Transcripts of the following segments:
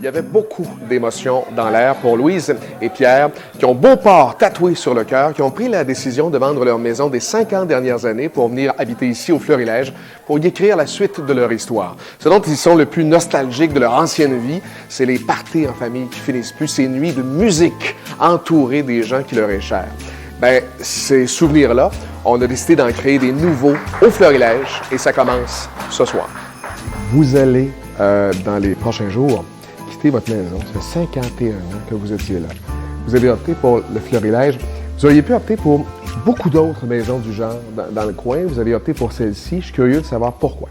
y avait beaucoup d'émotions dans l'air pour Louise et Pierre, qui ont Beauport tatoué sur le cœur, qui ont pris la décision de vendre leur maison des 50 dernières années pour venir habiter ici au Florilège, pour y écrire la suite de leur histoire. Ce dont ils sont le plus nostalgiques de leur ancienne vie, c'est les parties en famille qui finissent plus, ces nuits de musique entourées des gens qui leur est chers. Bien, ces souvenirs-là, on a décidé d'en créer des nouveaux au Florilège et ça commence ce soir. Vous allez, dans les prochains jours, quitter votre maison. Ça fait 51 ans que vous étiez là. Vous avez opté pour le Florilège. Vous auriez pu opter pour beaucoup d'autres maisons du genre dans le coin. Vous avez opté pour celle-ci. Je suis curieux de savoir pourquoi.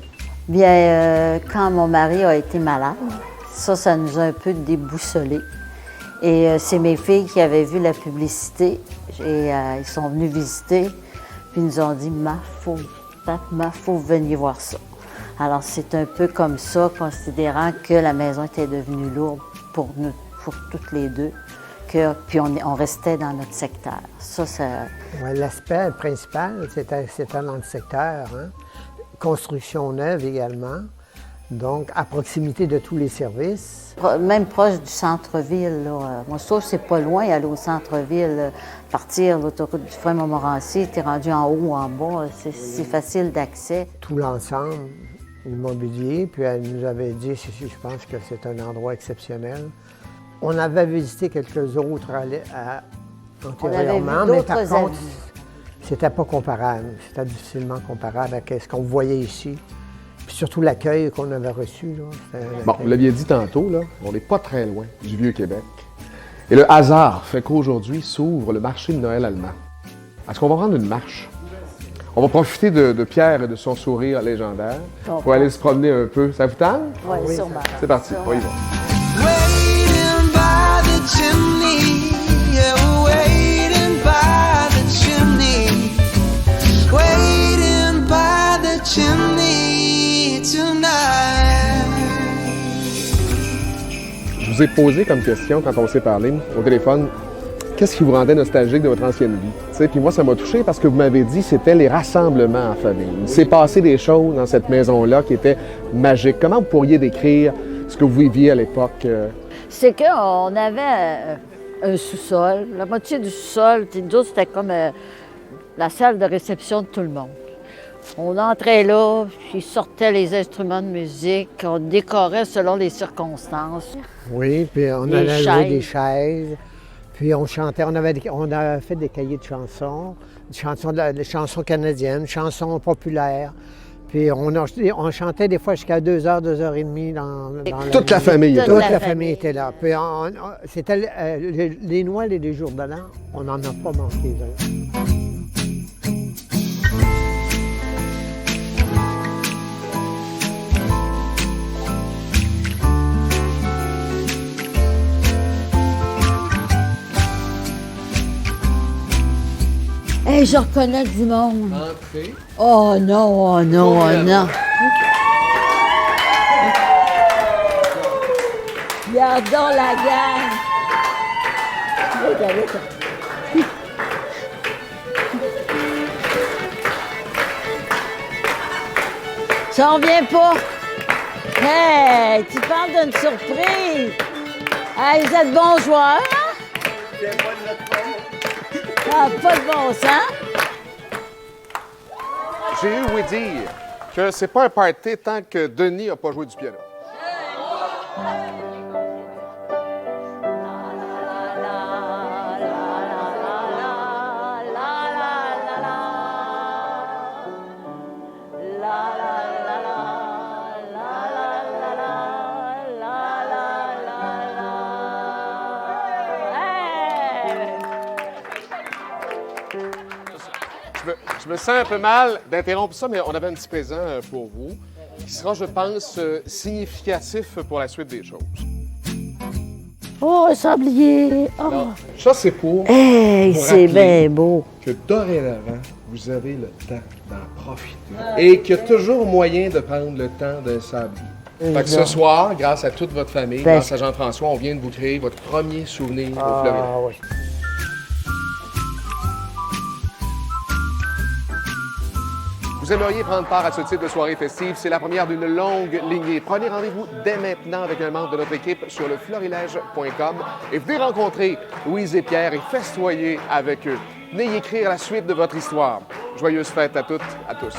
Bien, quand mon mari a été malade, ça nous a un peu déboussolés. Et c'est mes filles qui avaient vu la publicité et ils sont venus visiter. Puis ils nous ont dit, faut que vous veniez voir ça. Alors c'est un peu comme ça, considérant que la maison était devenue lourde pour nous, pour toutes les deux, puis on restait dans notre secteur. Ouais, l'aspect principal, c'était dans le secteur, hein? Construction neuve également. Donc, à proximité de tous les services. Même proche du centre-ville, là. Moi, je trouve que c'est pas loin, aller au centre-ville, partir l'autoroute du Frein-Montmorency, t'es rendu en haut ou en bas, c'est facile d'accès. Tout l'ensemble, l'immobilier, puis elle nous avait dit, je pense que c'est un endroit exceptionnel. On avait visité quelques autres antérieurement, mais par contre, c'était pas comparable. C'était difficilement comparable à ce qu'on voyait ici. Puis surtout l'accueil qu'on avait reçu. Là, bon, vous l'aviez dit tantôt, là, on n'est pas très loin du Vieux-Québec. Et le hasard fait qu'aujourd'hui s'ouvre le marché de Noël allemand. Est-ce qu'on va prendre une marche? On va profiter de Pierre et de son sourire légendaire pour aller se promener un peu. Ça vous tente? Oui, sûrement. C'est parti, on y va. Waiting by the chimney, yeah, waiting by the chimney, waiting by the chimney tonight. Je vous ai posé comme question quand on s'est parlé au téléphone, qu'est-ce qui vous rendait nostalgique de votre ancienne vie? Puis moi, ça m'a touché parce que vous m'avez dit que c'était les rassemblements en famille. Il s'est passé des choses dans cette maison-là qui étaient magiques. Comment vous pourriez décrire ce que vous viviez à l'époque? C'est qu'on avait un sous-sol. La moitié du sous-sol, c'était comme la salle de réception de tout le monde. On entrait là, puis sortait les instruments de musique, on décorait selon les circonstances. Oui, puis on allait jouer des chaises, puis on chantait, on a fait des cahiers de chansons, des chansons canadiennes, chansons populaires. Puis on chantait des fois jusqu'à 2h, 2h30 dans Toute la famille était là. là. Toute la famille était là. Puis c'était les Noëls et les jours de l'an, on n'en a pas manqué. Là. Hey, je reconnais du monde. Entrez. Oh non, oh non, oh non. Regardons la gang. Regarde. Ça en vient pas. Hey, tu parles d'une surprise. Hey, vous êtes bons joueurs, hein? Ah, pas de bon sens. J'ai eu ouï dire que c'est pas un party tant que Denis n'a pas joué du piano. Je me sens un peu mal d'interrompre ça, mais on avait un petit présent pour vous qui sera, je pense, significatif pour la suite des choses. Oh, un sablier. Oh. Alors, ça, c'est pour Hey, vous c'est rappeler bien beau. que dorénavant, vous avez le temps d'en profiter et qu'il y a toujours moyen de prendre le temps d'un sablier. Fait que ce soir, grâce à toute votre famille, grâce à Jean-François, on vient de vous créer votre premier souvenir au Florida. Oui. Vous aimeriez prendre part à ce type de soirée festive? C'est la première d'une longue lignée. Prenez rendez-vous dès maintenant avec un membre de notre équipe sur lefleurilège.com et venez rencontrer Louise et Pierre et festoyer avec eux. Venez y écrire la suite de votre histoire. Joyeuses fêtes à toutes, à tous.